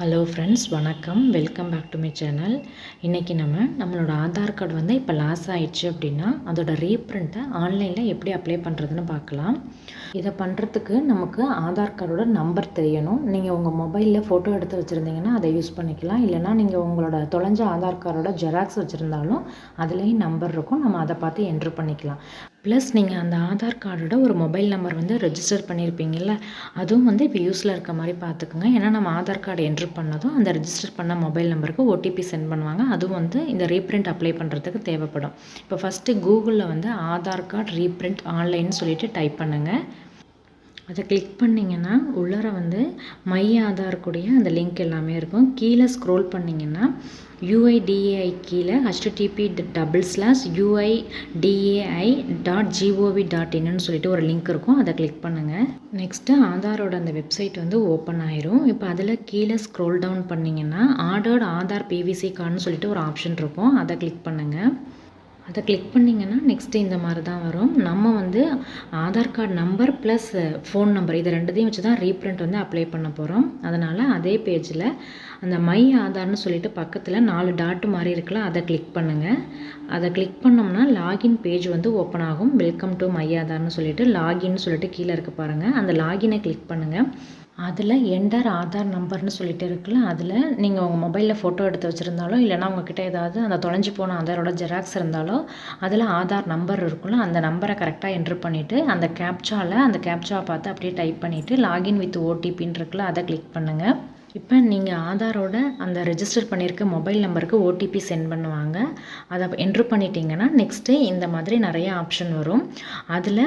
Hello friends, வணக்கம். Welcome back to my channel. இன்றைக்கி நம்மளோட ஆதார் கார்டு இப்போ லாஸ் ஆயிடுச்சு அப்படின்னா அதோட ரீப்ரிண்ட்டை ஆன்லைனில் எப்படி அப்ளை பண்ணுறதுன்னு பார்க்கலாம். இதை பண்ணுறதுக்கு நமக்கு ஆதார் கார்டோட நம்பர் தெரியணும். நீங்கள் உங்கள் மொபைலில் ஃபோட்டோ எடுத்து வச்சுருந்தீங்கன்னா அதை யூஸ் பண்ணிக்கலாம். இல்லைனா நீங்கள் உங்களோட தொலைஞ்ச ஆதார் கார்டோட ஜெராக்ஸ் வச்சுருந்தாலும் அதுலேயும் நம்பர் இருக்கும். நம்ம அதை பார்த்து என்ட்ரு பண்ணிக்கலாம். ப்ளஸ் நீங்கள் அந்த ஆதார் கார்டோட ஒரு மொபைல் நம்பர் ரெஜிஸ்டர் பண்ணியிருப்பீங்கள்ல, அதுவும் இப்போ யூஸில் இருக்க மாதிரி பார்த்துக்குங்க. ஏன்னா நம்ம ஆதார் கார்டு என்ட்ரு பண்ணதும் அந்த ரெஜிஸ்டர் பண்ண மொபைல் நம்பருக்கு ஓடிபி சென்ட் பண்ணுவாங்க. அதுவும் இந்த ரீப்ரிண்ட் அப்ளை பண்ணுறதுக்கு தேவைப்படும். இப்போ ஃபஸ்ட்டு கூகுளில் ஆதார் கார்டு ரீப்ரிண்ட் ஆன்லைன்னு சொல்லிட்டு டைப் பண்ணுங்கள். அதை கிளிக் பண்ணிங்கன்னா உள்ளார மை ஆதார் கூடிய அந்த லிங்க் எல்லாமே இருக்கும். கீழே ஸ்க்ரோல் பண்ணிங்கன்னா UIDAI கீழே http://uidai.gov.in சொல்லிட்டு ஒரு லிங்க் இருக்கும். அதை கிளிக் பண்ணுங்கள். நெக்ஸ்ட்டு ஆதாரோட அந்த வெப்சைட் ஓப்பன் ஆயிரும். இப்போ அதில் கீழே ஸ்க்ரோல் டவுன் பண்ணிங்கன்னா ஆதார் PVC கார்டுன்னு சொல்லிட்டு ஒரு ஆப்ஷன் இருக்கும். அதை கிளிக் பண்ணுங்கள். அதை கிளிக் பண்ணிங்கன்னா நெக்ஸ்ட்டு இந்த மாதிரி தான் வரும். நம்ம Aadhaar card number plus phone number இது ரெண்டுத்தையும் வச்சு தான் ரீப்ரிண்ட் அப்ளை பண்ண போகிறோம். அதனால் அதே பேஜில் அந்த மை ஆதார்னு சொல்லிட்டு பக்கத்தில் 4 டாட்டு மாதிரி இருக்குல்ல, அதை கிளிக் பண்ணுங்கள். அதை கிளிக் பண்ணோம்னா லாகின் பேஜ் ஓப்பன் ஆகும். வெல்கம் டு மை ஆதார்னு சொல்லிட்டு லாகின்னு சொல்லிட்டு கீழே இருக்க பாருங்கள். அந்த லாகினை கிளிக் பண்ணுங்கள். அதில் என்டர் ஆதார் நம்பர்னு சொல்லிட்டு இருக்குல்ல, அதில் நீங்கள் உங்கள் மொபைலில் ஃபோட்டோ எடுத்து வச்சுருந்தாலோ இல்லைனா உங்ககிட்ட ஏதாவது அந்த தொலைஞ்சு போன ஆதாரோட ஜெராக்ஸ் இருந்தாலோ அதில் ஆதார் நம்பர் இருக்குல்ல, அந்த நம்பரை கரெக்டாக என்ட்ரு பண்ணிவிட்டு அந்த கேப்சாவை பார்த்து அப்படியே டைப் பண்ணிவிட்டு லாகின் வித் ஓடிபின்னு இருக்குல்ல, அதை கிளிக் பண்ணுங்கள். இப்போ நீங்கள் ஆதாரோட அந்த ரெஜிஸ்டர் பண்ணியிருக்க மொபைல் நம்பருக்கு ஓடிபி சென்ட் பண்ணுவாங்க. அதை என்ட்ரு பண்ணிட்டீங்கன்னா நெக்ஸ்ட்டு இந்த மாதிரி நிறைய ஆப்ஷன் வரும். அதில்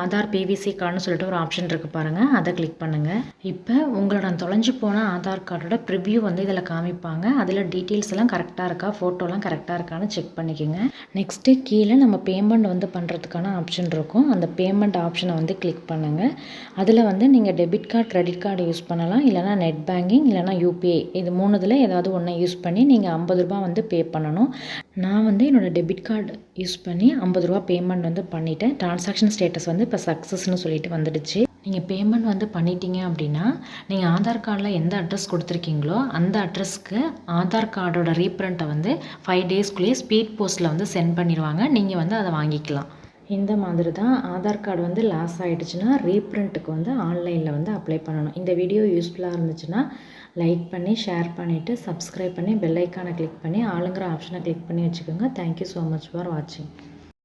ஆதார் PVC கார்டுன்னு சொல்லிட்டு ஒரு ஆப்ஷன் இருக்குது பாருங்கள், அதை கிளிக் பண்ணுங்கள். இப்போ உங்களோட தொலைஞ்சு போன ஆதார் கார்டோட ப்ரிவ்யூ இதில் காமிப்பாங்க. அதில் டீட்டெயில்ஸ் எல்லாம் கரெக்டாக இருக்கா, ஃபோட்டோலாம் கரெக்டாக இருக்கான்னு செக் பண்ணிக்கோங்க. நெக்ஸ்ட்டு கீழே நம்ம பேமெண்ட் பண்ணுறதுக்கான ஆப்ஷன் இருக்கும். அந்த பேமெண்ட் ஆப்ஷனை கிளிக் பண்ணுங்கள். அதில் நீங்கள் debit card, credit card use பண்ணலாம். இல்லைனா நெட் பேங்கிங் இல்லைனா UPI இது 3 ஏதாவது ஒன்று யூஸ் பண்ணி நீங்கள் 50 ரூபா பே பண்ணணும். நான் என்னோடய டெபிட் கார்டு யூஸ் பண்ணி 50 ரூபா பேமெண்ட் பண்ணிவிட்டேன். ட்ரான்சாக்ஷன் ஸ்டேட்டஸ் இப்போ சக்ஸஸ்ன்னு சொல்லிட்டு வந்துடுச்சு. நீங்கள் பேமெண்ட் பண்ணிட்டீங்க அப்படின்னா நீங்கள் ஆதார் கார்டில் எந்த அட்ரஸ் கொடுத்துருக்கீங்களோ அந்த அட்ரஸ்க்கு ஆதார் கார்டோட ரீப்ரிண்ட்டை 5 டேஸ்க்குள்ளேயே ஸ்பீட் போஸ்ட்டில் சென்ட் பண்ணிடுவாங்க. நீங்கள் அதை வாங்கிக்கலாம். இந்த மாதிரி தான் ஆதார் கார்டு லாஸ் ஆகிடுச்சுன்னா ரீப்ரிண்ட்டுக்கு ஆன்லைனில் அப்ளை பண்ணணும். இந்த வீடியோ யூஸ்ஃபுல்லாக இருந்துச்சுன்னா லைக் பண்ணி ஷேர் பண்ணிவிட்டு சப்ஸ்கிரைப் பண்ணி பெல் ஐக்கானை கிளிக் பண்ணி ஆளுங்கிற ஆப்ஷனை கிளிக் பண்ணி வச்சுக்கோங்க. தேங்க்யூ ஸோ மச் ஃபார் வாட்சிங்.